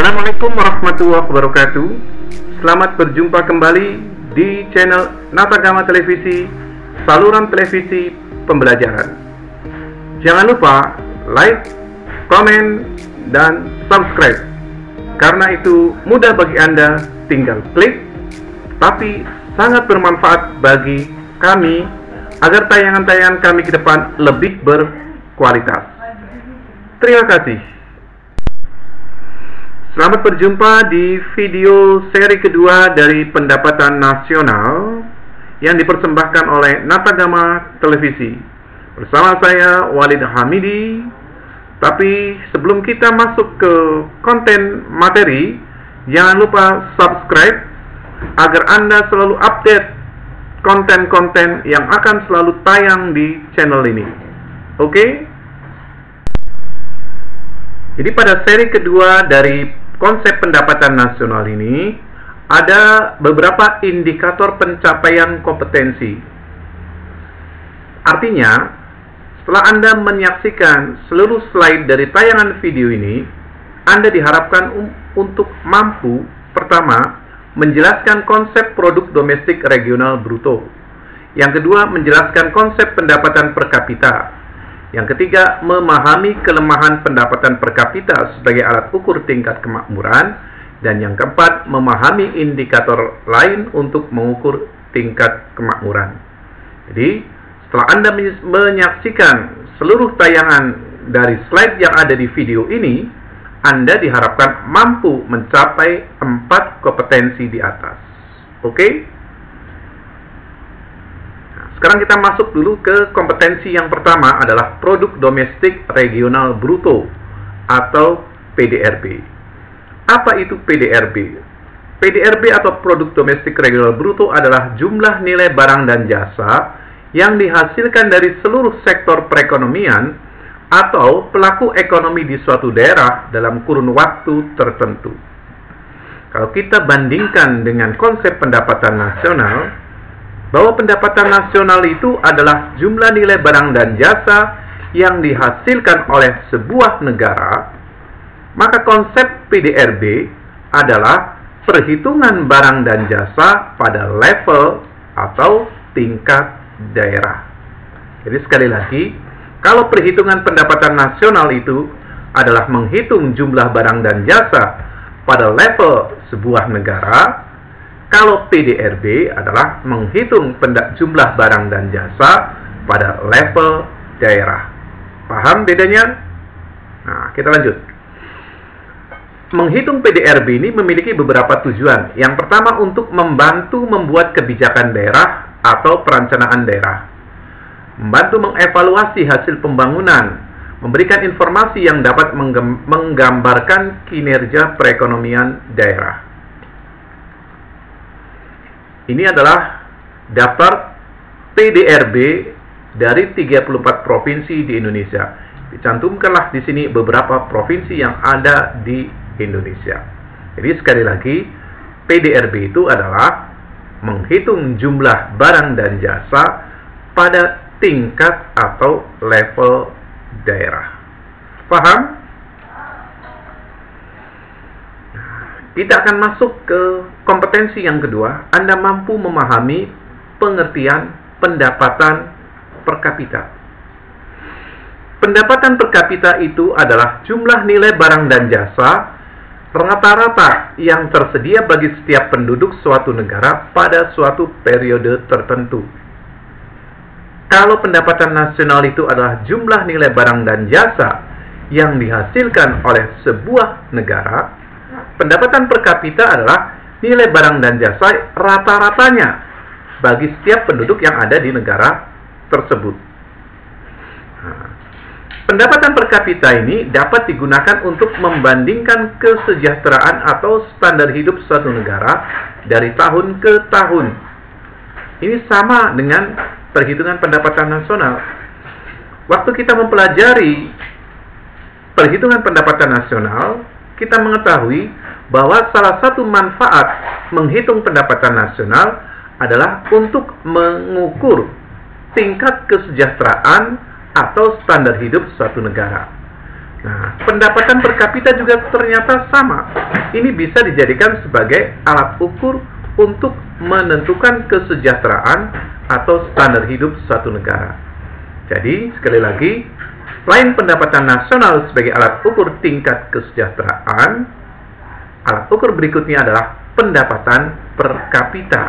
Assalamualaikum warahmatullahi wabarakatuh. Selamat berjumpa kembali di channel Natagama Televisi, saluran televisi pembelajaran. Jangan lupa like, komen, dan subscribe. Karena itu mudah bagi Anda, tinggal klik. Tapi sangat bermanfaat bagi kami agar tayangan-tayangan kami ke depan lebih berkualitas. Terima kasih. Selamat berjumpa di video seri kedua dari pendapatan nasional yang dipersembahkan oleh Natagama Televisi. Bersama saya Walid Hamidi. Tapi sebelum kita masuk ke konten materi, jangan lupa subscribe agar Anda selalu update konten-konten yang akan selalu tayang di channel ini. Oke? Jadi pada seri kedua dari konsep pendapatan nasional ini ada beberapa indikator pencapaian kompetensi. Artinya, setelah Anda menyaksikan seluruh slide dari tayangan video ini, Anda diharapkan untuk mampu, pertama, menjelaskan konsep produk domestik regional bruto. Yang kedua, menjelaskan konsep pendapatan per kapita. Yang ketiga, memahami kelemahan pendapatan per kapita sebagai alat ukur tingkat kemakmuran. Dan yang keempat, memahami indikator lain untuk mengukur tingkat kemakmuran. Jadi, setelah Anda menyaksikan seluruh tayangan dari slide yang ada di video ini, Anda diharapkan mampu mencapai 4 kompetensi di atas. Oke? Sekarang kita masuk dulu ke kompetensi yang pertama adalah produk domestik regional bruto atau PDRB. Apa itu PDRB? PDRB atau produk domestik regional bruto adalah jumlah nilai barang dan jasa yang dihasilkan dari seluruh sektor perekonomian atau pelaku ekonomi di suatu daerah dalam kurun waktu tertentu. Kalau kita bandingkan dengan konsep pendapatan nasional, bahwa pendapatan nasional itu adalah jumlah nilai barang dan jasa yang dihasilkan oleh sebuah negara, maka konsep PDRB adalah perhitungan barang dan jasa pada level atau tingkat daerah. Jadi sekali lagi, kalau perhitungan pendapatan nasional itu adalah menghitung jumlah barang dan jasa pada level sebuah negara, kalau PDRB adalah menghitung jumlah barang dan jasa pada level daerah. Paham bedanya? Nah, kita lanjut. Menghitung PDRB ini memiliki beberapa tujuan. Yang pertama, untuk membantu membuat kebijakan daerah atau perencanaan daerah. Membantu mengevaluasi hasil pembangunan, memberikan informasi yang dapat menggambarkan kinerja perekonomian daerah. Ini adalah daftar PDRB dari 34 provinsi di Indonesia. Dicantumkanlah di sini beberapa provinsi yang ada di Indonesia. Jadi sekali lagi, PDRB itu adalah menghitung jumlah barang dan jasa pada tingkat atau level daerah. Paham? Kita akan masuk ke kompetensi yang kedua. Anda mampu memahami pengertian pendapatan per kapita. Pendapatan per kapita itu adalah jumlah nilai barang dan jasa rata-rata yang tersedia bagi setiap penduduk suatu negara pada suatu periode tertentu. Kalau pendapatan nasional itu adalah jumlah nilai barang dan jasa yang dihasilkan oleh sebuah negara, pendapatan per kapita adalah nilai barang dan jasa rata-ratanya bagi setiap penduduk yang ada di negara tersebut. Pendapatan per kapita ini dapat digunakan untuk membandingkan kesejahteraan atau standar hidup suatu negara dari tahun ke tahun. Ini sama dengan perhitungan pendapatan nasional. Waktu kita mempelajari perhitungan pendapatan nasional, kita mengetahui bahwa salah satu manfaat menghitung pendapatan nasional adalah untuk mengukur tingkat kesejahteraan atau standar hidup suatu negara. Nah, pendapatan per kapita juga ternyata sama. Ini bisa dijadikan sebagai alat ukur untuk menentukan kesejahteraan atau standar hidup suatu negara. Jadi, sekali lagi, selain pendapatan nasional sebagai alat ukur tingkat kesejahteraan, alat ukur berikutnya adalah pendapatan per kapita.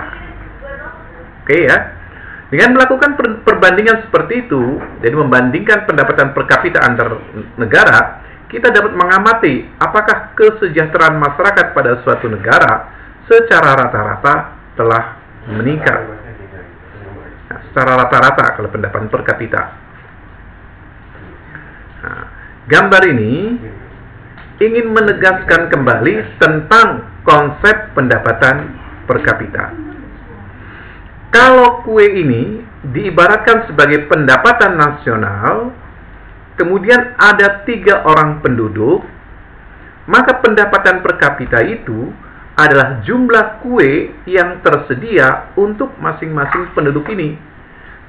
Oke ya. Dengan melakukan perbandingan seperti itu, jadi membandingkan pendapatan per kapita antar negara, kita dapat mengamati apakah kesejahteraan masyarakat pada suatu negara secara rata-rata telah meningkat. Nah, secara rata-rata kalau pendapatan per kapita. Nah, gambar ini ingin menegaskan kembali tentang konsep pendapatan per kapita. Kalau kue ini diibaratkan sebagai pendapatan nasional, kemudian ada 3 orang penduduk, maka pendapatan per kapita itu adalah jumlah kue yang tersedia untuk masing-masing penduduk ini.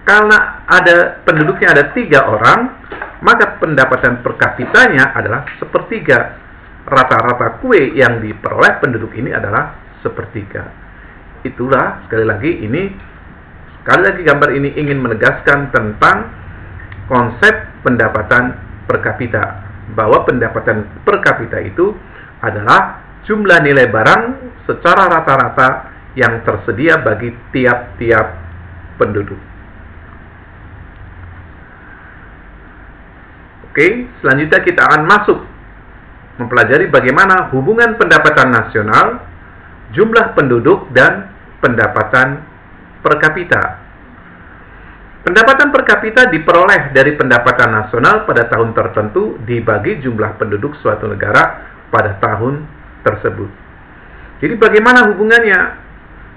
Karena ada penduduknya ada 3 orang, maka pendapatan per kapitanya adalah 1/3. Rata-rata kue yang diperoleh penduduk ini adalah 1/3. Itulah sekali lagi gambar ini ingin menegaskan tentang konsep pendapatan per kapita, bahwa pendapatan per kapita itu adalah jumlah nilai barang secara rata-rata yang tersedia bagi tiap-tiap penduduk. Oke, selanjutnya kita akan masuk mempelajari bagaimana hubungan pendapatan nasional, jumlah penduduk, dan pendapatan per kapita. Pendapatan per kapita diperoleh dari pendapatan nasional pada tahun tertentu dibagi jumlah penduduk suatu negara pada tahun tersebut. Jadi bagaimana hubungannya?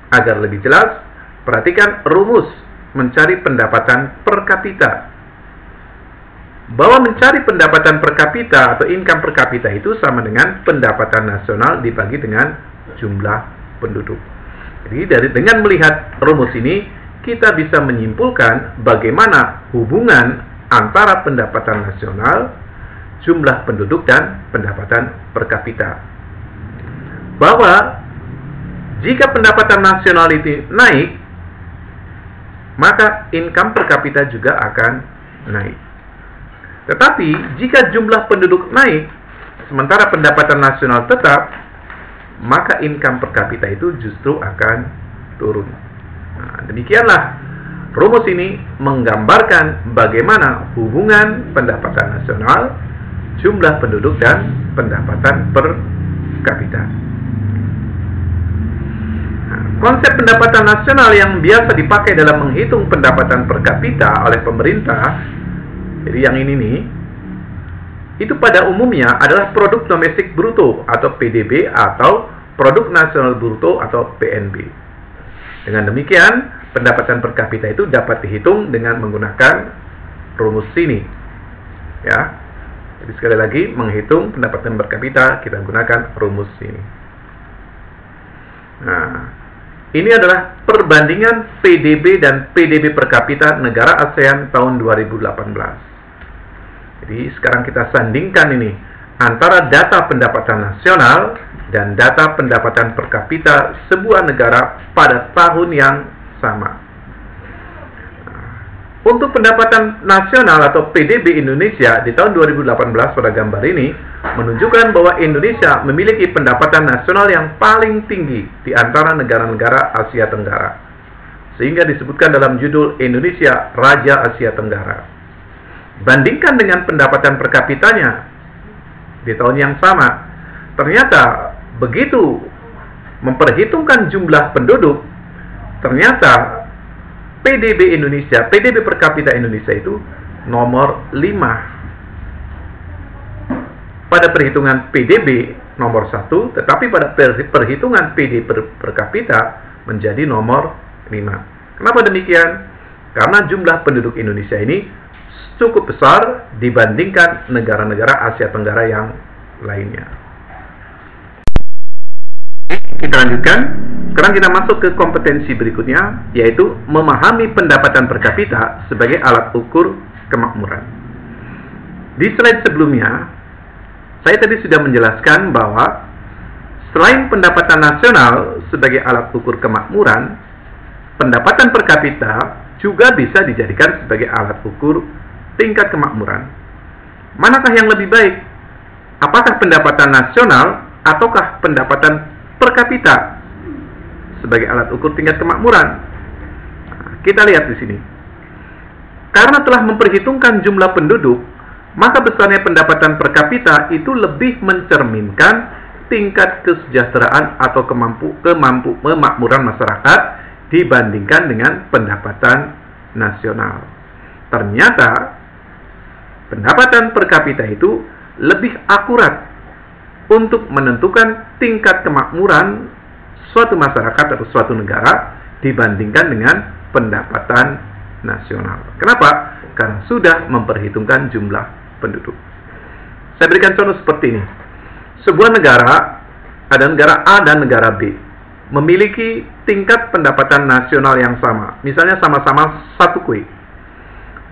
Agar lebih jelas, perhatikan rumus mencari pendapatan per kapita. Bahwa mencari pendapatan per kapita atau income per kapita itu sama dengan pendapatan nasional dibagi dengan jumlah penduduk. Jadi dengan melihat rumus ini, kita bisa menyimpulkan bagaimana hubungan antara pendapatan nasional, jumlah penduduk, dan pendapatan per kapita. Bahwa jika pendapatan nasional itu naik, maka income per kapita juga akan naik. Tetapi jika jumlah penduduk naik, sementara pendapatan nasional tetap, maka income per kapita itu justru akan turun. Nah, demikianlah rumus ini menggambarkan bagaimana hubungan pendapatan nasional, jumlah penduduk, dan pendapatan per kapita. Nah, konsep pendapatan nasional yang biasa dipakai dalam menghitung pendapatan per kapita oleh pemerintah, jadi yang ini nih, itu pada umumnya adalah produk domestik bruto atau PDB atau produk nasional bruto atau PNB. Dengan demikian, pendapatan per kapita itu dapat dihitung dengan menggunakan rumus ini. Ya. Jadi sekali lagi, menghitung pendapatan per kapita kita gunakan rumus ini. Nah, ini adalah perbandingan PDB dan PDB per kapita negara ASEAN tahun 2018. Jadi sekarang kita sandingkan ini antara data pendapatan nasional dan data pendapatan per kapita sebuah negara pada tahun yang sama. Untuk pendapatan nasional atau PDB Indonesia di tahun 2018 pada gambar ini menunjukkan bahwa Indonesia memiliki pendapatan nasional yang paling tinggi di antara negara-negara Asia Tenggara, sehingga disebutkan dalam judul Indonesia Raja Asia Tenggara. Bandingkan dengan pendapatan per kapitanya di tahun yang sama, ternyata begitu memperhitungkan jumlah penduduk, ternyata PDB Indonesia, PDB per kapita Indonesia itu nomor 5. Pada perhitungan PDB nomor 1, tetapi pada perhitungan PDB per kapita menjadi nomor 5. Kenapa demikian? Karena jumlah penduduk Indonesia ini cukup besar dibandingkan negara-negara Asia Tenggara yang lainnya. Kita lanjutkan. Sekarang kita masuk ke kompetensi berikutnya, yaitu memahami pendapatan per kapita sebagai alat ukur kemakmuran. Di slide sebelumnya, Saya tadi sudah menjelaskan bahwa selain pendapatan nasional sebagai alat ukur kemakmuran, pendapatan per kapita juga bisa dijadikan sebagai alat ukur tingkat kemakmuran. Manakah yang lebih baik? Apakah pendapatan nasional ataukah pendapatan per kapita sebagai alat ukur tingkat kemakmuran? Kita lihat di sini. Karena telah memperhitungkan jumlah penduduk, maka besarnya pendapatan per kapita itu lebih mencerminkan tingkat kesejahteraan atau kemakmuran masyarakat dibandingkan dengan pendapatan nasional. Ternyata pendapatan per kapita itu lebih akurat untuk menentukan tingkat kemakmuran suatu masyarakat atau suatu negara dibandingkan dengan pendapatan nasional. Kenapa? Karena sudah memperhitungkan jumlah penduduk. Saya berikan contoh seperti ini. Sebuah negara, ada negara A dan negara B, memiliki tingkat pendapatan nasional yang sama. Misalnya sama-sama satu kue.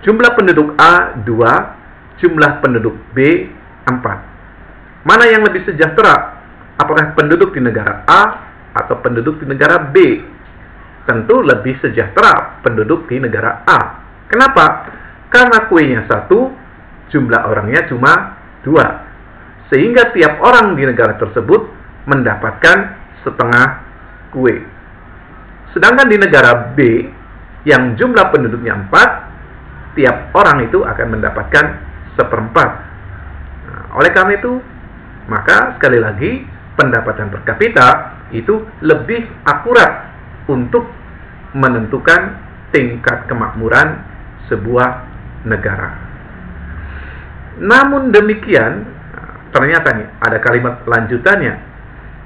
Jumlah penduduk A 2, jumlah penduduk B 4. Mana yang lebih sejahtera? Apakah penduduk di negara A atau penduduk di negara B? Tentu lebih sejahtera penduduk di negara A. Kenapa? Karena kuenya satu, jumlah orangnya cuma 2. Sehingga tiap orang di negara tersebut mendapatkan setengah kue. Sedangkan di negara B, yang jumlah penduduknya 4, tiap orang itu akan mendapatkan 1/4. Nah, oleh karena itu, maka sekali lagi, pendapatan per kapita itu lebih akurat untuk menentukan tingkat kemakmuran sebuah negara. Namun demikian, ternyata nih, ada kalimat lanjutannya.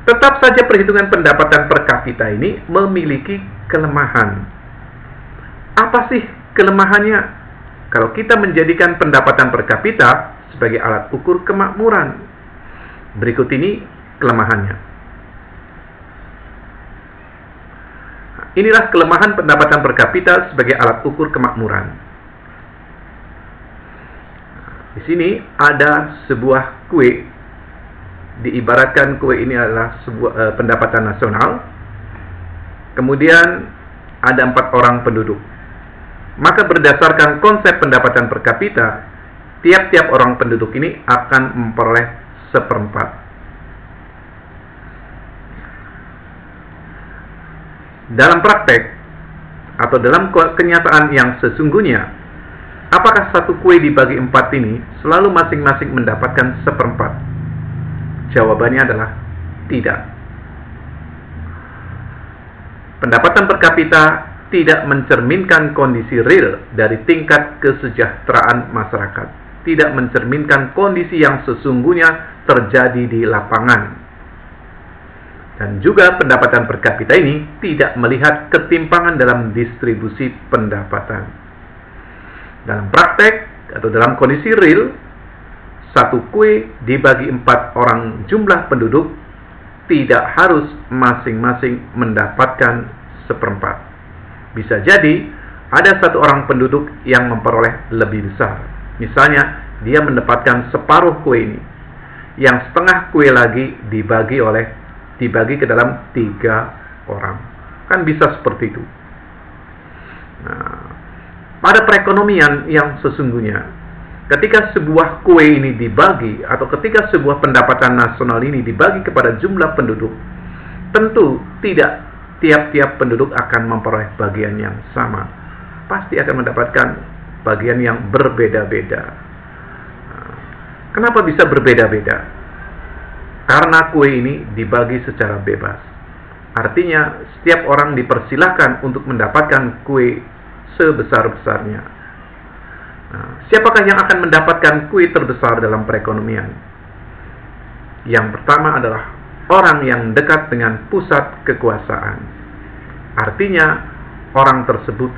Tetap saja perhitungan pendapatan per kapita ini memiliki kelemahan. Apa sih kelemahannya? Kalau kita menjadikan pendapatan per kapita sebagai alat ukur kemakmuran. Berikut ini kelemahannya. Inilah kelemahan pendapatan per kapita sebagai alat ukur kemakmuran. Di sini ada sebuah kue, diibaratkan kue ini adalah sebuah pendapatan nasional. Kemudian ada 4 orang penduduk. Maka berdasarkan konsep pendapatan per kapita, tiap-tiap orang penduduk ini akan memperoleh 1/4. Dalam praktek atau dalam kenyataan yang sesungguhnya, apakah satu kue dibagi 4 ini selalu masing-masing mendapatkan 1/4? Jawabannya adalah tidak. Pendapatan per kapita tidak mencerminkan kondisi real dari tingkat kesejahteraan masyarakat. Tidak mencerminkan kondisi yang sesungguhnya terjadi di lapangan. Dan juga pendapatan per kapita ini tidak melihat ketimpangan dalam distribusi pendapatan. Dalam praktek atau dalam kondisi real, satu kue dibagi 4 orang jumlah penduduk tidak harus masing-masing mendapatkan 1/4. Bisa jadi ada satu orang penduduk yang memperoleh lebih besar. Misalnya dia mendapatkan separuh kue ini, yang setengah kue lagi dibagi ke dalam 3 orang. Kan bisa seperti itu. Nah, pada perekonomian yang sesungguhnya, ketika sebuah kue ini dibagi, atau ketika sebuah pendapatan nasional ini dibagi kepada jumlah penduduk, tentu tidak tiap-tiap penduduk akan memperoleh bagian yang sama. Pasti akan mendapatkan bagian yang berbeda-beda. Kenapa bisa berbeda-beda? Karena kue ini dibagi secara bebas. Artinya, setiap orang dipersilahkan untuk mendapatkan kue sebesar-besarnya. Nah, siapakah yang akan mendapatkan kue terbesar dalam perekonomian? Yang pertama adalah orang yang dekat dengan pusat kekuasaan. Artinya, orang tersebut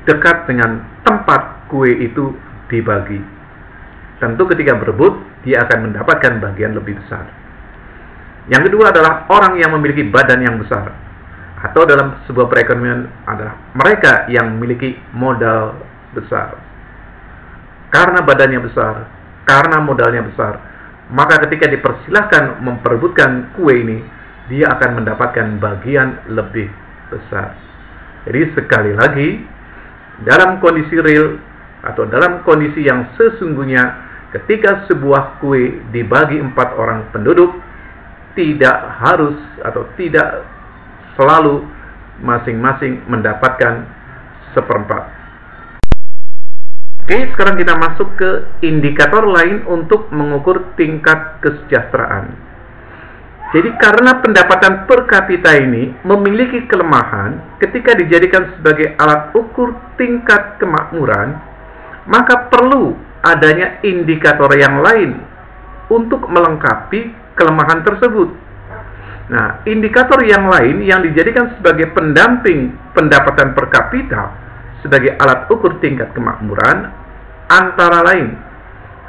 dekat dengan tempat kue itu dibagi. Tentu ketika berebut, dia akan mendapatkan bagian lebih besar. Yang kedua adalah orang yang memiliki badan yang besar, atau dalam sebuah perekonomian adalah mereka yang memiliki modal besar. Karena badannya besar, karena modalnya besar, maka ketika dipersilahkan memperebutkan kue ini, dia akan mendapatkan bagian lebih besar. Jadi sekali lagi, dalam kondisi real atau dalam kondisi yang sesungguhnya, ketika sebuah kue dibagi 4 orang penduduk, tidak harus atau tidak selalu masing-masing mendapatkan seperempat. Oke, sekarang kita masuk ke indikator lain untuk mengukur tingkat kesejahteraan. Jadi karena pendapatan per kapita ini memiliki kelemahan ketika dijadikan sebagai alat ukur tingkat kemakmuran, maka perlu adanya indikator yang lain untuk melengkapi kelemahan tersebut. Nah, indikator yang lain yang dijadikan sebagai pendamping pendapatan per kapita sebagai alat ukur tingkat kemakmuran antara lain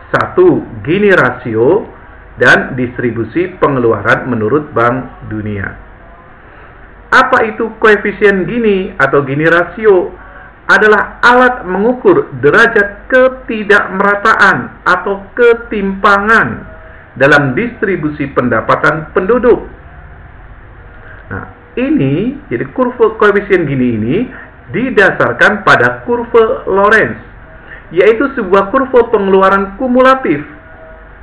1. Gini rasio dan distribusi pengeluaran menurut Bank Dunia. Apa itu koefisien Gini atau Gini rasio? Adalah alat mengukur derajat ketidakmerataan atau ketimpangan dalam distribusi pendapatan penduduk. Nah, ini jadi kurva koefisien Gini ini didasarkan pada kurva Lorenz, yaitu sebuah kurva pengeluaran kumulatif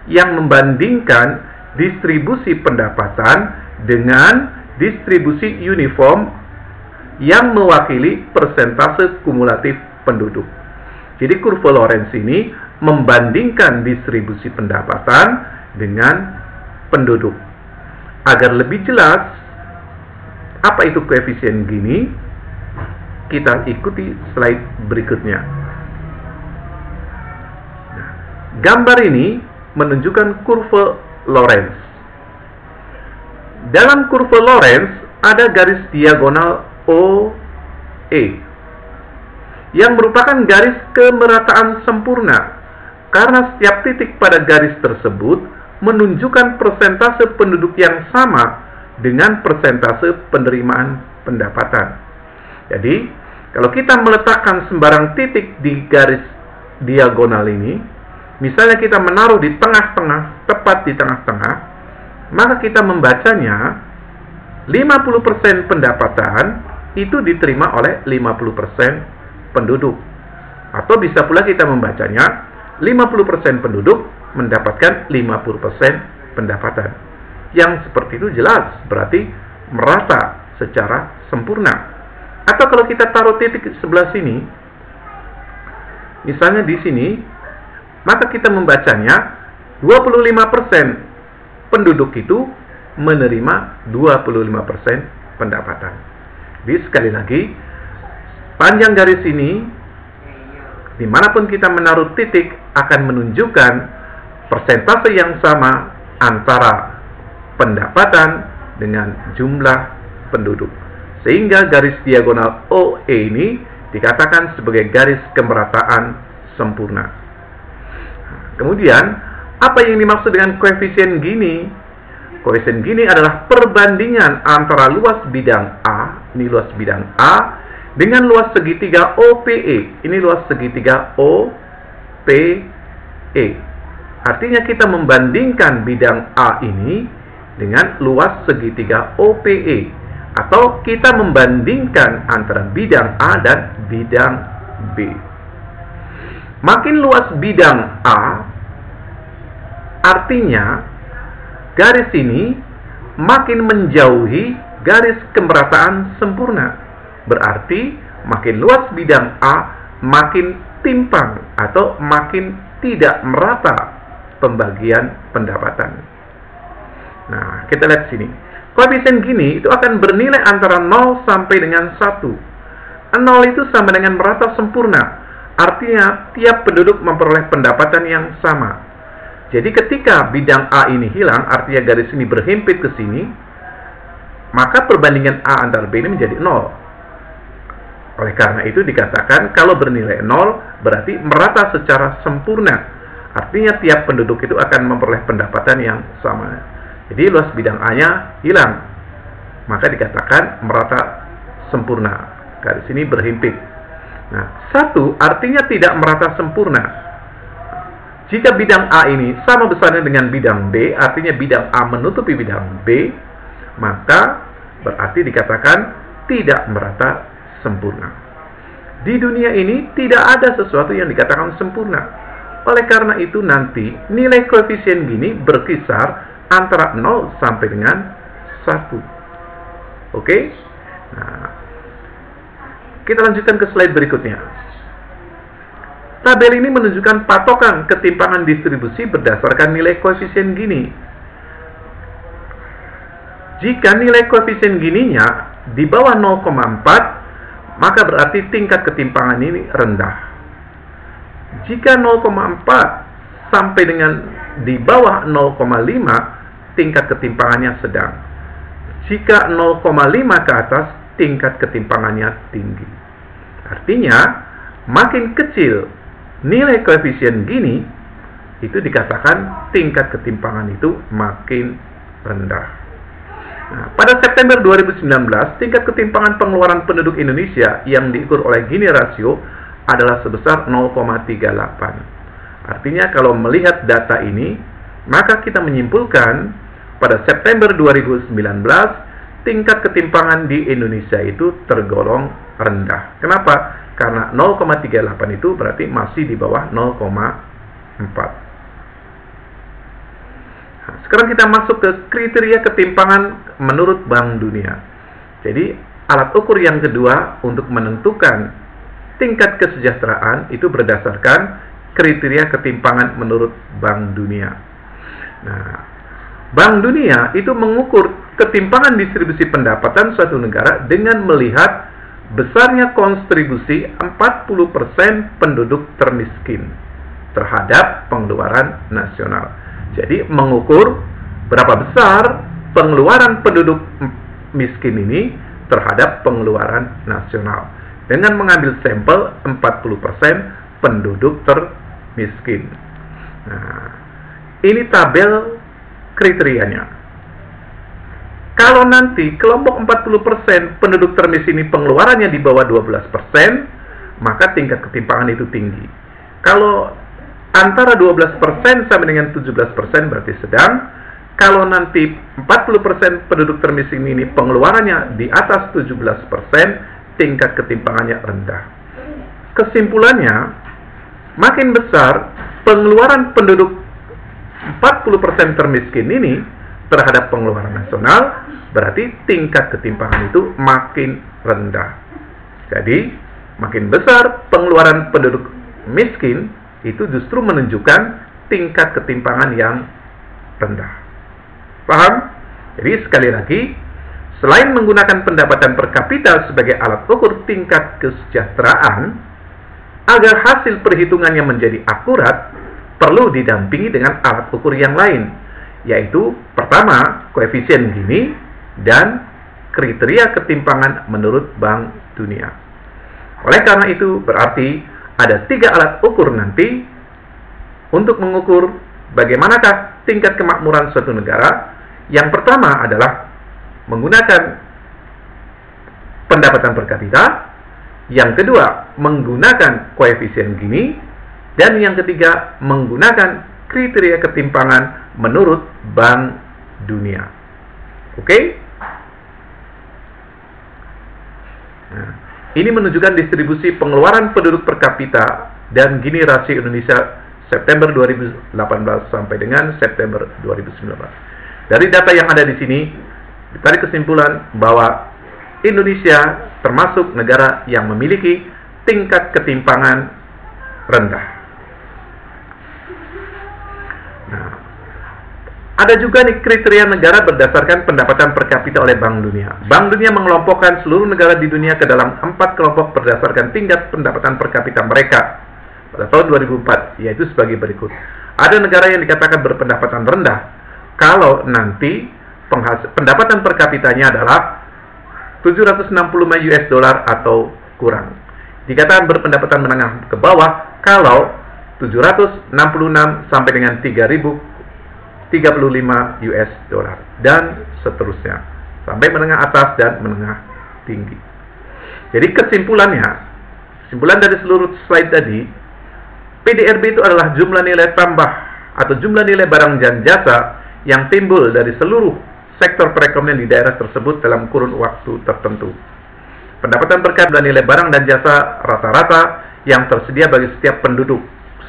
yang membandingkan distribusi pendapatan dengan distribusi uniform yang mewakili persentase kumulatif penduduk. Jadi kurva Lorenz ini membandingkan distribusi pendapatan dengan penduduk. Agar lebih jelas apa itu koefisien Gini, kita ikuti slide berikutnya. Nah, gambar ini menunjukkan kurva Lorenz. Dalam kurva Lorenz ada garis diagonal OE yang merupakan garis kemerataan sempurna, karena setiap titik pada garis tersebut menunjukkan persentase penduduk yang sama dengan persentase penerimaan pendapatan. Jadi, kalau kita meletakkan sembarang titik di garis diagonal ini, misalnya kita menaruh di tengah-tengah, tepat di tengah-tengah, maka kita membacanya 50% pendapatan itu diterima oleh 50% penduduk. Atau bisa pula kita membacanya 50% penduduk mendapatkan 50% pendapatan. Yang seperti itu jelas berarti merata secara sempurna. Atau kalau kita taruh titik sebelah sini, misalnya di sini, maka kita membacanya 25% penduduk itu menerima 25% pendapatan. Jadi sekali lagi, panjang garis ini, dimanapun kita menaruh titik, akan menunjukkan persentase yang sama antara pendapatan dengan jumlah penduduk. Sehingga garis diagonal OE ini dikatakan sebagai garis kemerataan sempurna. Kemudian, apa yang dimaksud dengan koefisien Gini? Koefisien Gini adalah perbandingan antara luas bidang A, ini luas bidang A, dengan luas segitiga OPE. Ini luas segitiga OPE. Artinya kita membandingkan bidang A ini dengan luas segitiga OPE. Atau kita membandingkan antara bidang A dan bidang B. Makin luas bidang A, artinya garis ini makin menjauhi garis kemerataan sempurna. Berarti makin luas bidang A, makin timpang atau makin tidak merata pembagian pendapatan. Nah, kita lihat sini. Koefisien Gini itu akan bernilai antara 0 sampai dengan 1. 0 itu sama dengan merata sempurna. Artinya, tiap penduduk memperoleh pendapatan yang sama. Jadi ketika bidang A ini hilang, artinya garis ini berhimpit ke sini, maka perbandingan A antara B ini menjadi 0. Oleh karena itu dikatakan kalau bernilai 0, berarti merata secara sempurna. Artinya tiap penduduk itu akan memperoleh pendapatan yang sama. Jadi luas bidang A-nya hilang, maka dikatakan merata sempurna. Garis ini berhimpit. Nah, 1 artinya tidak merata sempurna. Jika bidang A ini sama besarnya dengan bidang B, artinya bidang A menutupi bidang B, maka berarti dikatakan tidak merata sempurna. Di dunia ini tidak ada sesuatu yang dikatakan sempurna. Oleh karena itu nanti nilai koefisien gini berkisar antara 0 sampai dengan 1. Oke? Nah, kita lanjutkan ke slide berikutnya. Tabel ini menunjukkan patokan ketimpangan distribusi berdasarkan nilai koefisien Gini. Jika nilai koefisien Gininya di bawah 0,4, maka berarti tingkat ketimpangan ini rendah. Jika 0,4 sampai dengan di bawah 0,5, tingkat ketimpangannya sedang. Jika 0,5 ke atas, tingkat ketimpangannya tinggi. Artinya, makin kecil nilai koefisien Gini, itu dikatakan tingkat ketimpangan itu makin rendah. Nah, pada September 2019, tingkat ketimpangan pengeluaran penduduk Indonesia yang diukur oleh Gini rasio adalah sebesar 0,38. Artinya kalau melihat data ini, maka kita menyimpulkan pada September 2019, tingkat ketimpangan di Indonesia itu tergolong rendah. Kenapa? Karena 0,38 itu berarti masih di bawah 0,4. Nah, sekarang kita masuk ke kriteria ketimpangan menurut Bank Dunia. Jadi, alat ukur yang kedua untuk menentukan tingkat kesejahteraan itu berdasarkan kriteria ketimpangan menurut Bank Dunia. Nah, Bank Dunia itu mengukur ketimpangan distribusi pendapatan suatu negara dengan melihat besarnya kontribusi 40% penduduk termiskin terhadap pengeluaran nasional. Jadi mengukur berapa besar pengeluaran penduduk miskin ini terhadap pengeluaran nasional dengan mengambil sampel 40% penduduk termiskin. Nah, ini tabel kriterianya. Kalau nanti kelompok 40% penduduk termiskin ini pengeluarannya di bawah 12%, maka tingkat ketimpangan itu tinggi. Kalau antara 12% sampai dengan 17% berarti sedang. Kalau nanti 40% penduduk termiskin ini pengeluarannya di atas 17%, tingkat ketimpangannya rendah. Kesimpulannya, makin besar pengeluaran penduduk 40% termiskin ini terhadap pengeluaran nasional, berarti tingkat ketimpangan itu makin rendah. Jadi, makin besar pengeluaran penduduk miskin, itu justru menunjukkan tingkat ketimpangan yang rendah. Paham? Jadi, sekali lagi, selain menggunakan pendapatan per kapita sebagai alat ukur tingkat kesejahteraan, agar hasil perhitungannya menjadi akurat, perlu didampingi dengan alat ukur yang lain, yaitu pertama, koefisien Gini, dan kriteria ketimpangan menurut Bank Dunia. Oleh karena itu, berarti ada 3 alat ukur nanti untuk mengukur bagaimanakah tingkat kemakmuran suatu negara. Yang pertama adalah menggunakan pendapatan per kapita, yang kedua menggunakan koefisien Gini, dan yang ketiga menggunakan kriteria ketimpangan menurut Bank Dunia. Oke? Nah, ini menunjukkan distribusi pengeluaran penduduk per kapita dan Gini rasio Indonesia September 2018 sampai dengan September 2019. Dari data yang ada di sini, ditarik kesimpulan bahwa Indonesia termasuk negara yang memiliki tingkat ketimpangan rendah. Nah, ada juga nih kriteria negara berdasarkan pendapatan per kapita oleh Bank Dunia. Bank Dunia mengelompokkan seluruh negara di dunia ke dalam 4 kelompok berdasarkan tingkat pendapatan per kapita mereka pada tahun 2004, yaitu sebagai berikut. Ada negara yang dikatakan berpendapatan rendah kalau nanti pendapatan per kapitanya adalah 765 US dollar atau kurang. Dikatakan berpendapatan menengah ke bawah kalau 766 sampai dengan 3035 US dollar dan seterusnya sampai menengah atas dan menengah tinggi. Jadi kesimpulan dari seluruh slide tadi, PDRB itu adalah jumlah nilai tambah atau jumlah nilai barang dan jasa yang timbul dari seluruh sektor perekonomian di daerah tersebut dalam kurun waktu tertentu. Pendapatan per kapita adalah nilai barang dan jasa rata-rata yang tersedia bagi setiap penduduk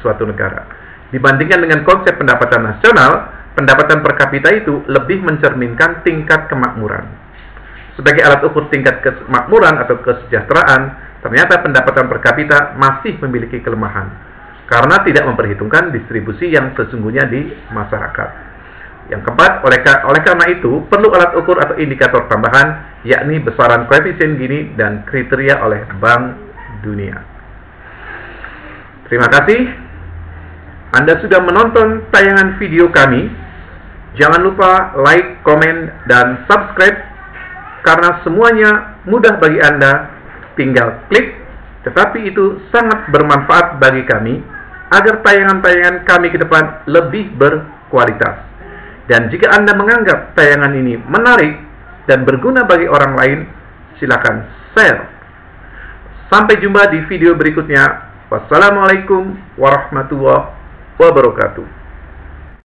suatu negara. Dibandingkan dengan konsep pendapatan nasional, pendapatan per kapita itu lebih mencerminkan tingkat kemakmuran. Sebagai alat ukur tingkat kemakmuran atau kesejahteraan, ternyata pendapatan per kapita masih memiliki kelemahan karena tidak memperhitungkan distribusi yang sesungguhnya di masyarakat. Yang keempat, oleh karena itu, perlu alat ukur atau indikator tambahan, yakni besaran koefisien Gini dan kriteria oleh Bank Dunia. Terima kasih. Anda sudah menonton tayangan video kami. Jangan lupa like, komen, dan subscribe, karena semuanya mudah bagi Anda. Tinggal klik, tetapi itu sangat bermanfaat bagi kami, agar tayangan-tayangan kami ke depan lebih berkualitas. Dan jika Anda menganggap tayangan ini menarik dan berguna bagi orang lain, silakan share. Sampai jumpa di video berikutnya. Wassalamualaikum warahmatullahi wabarakatuh.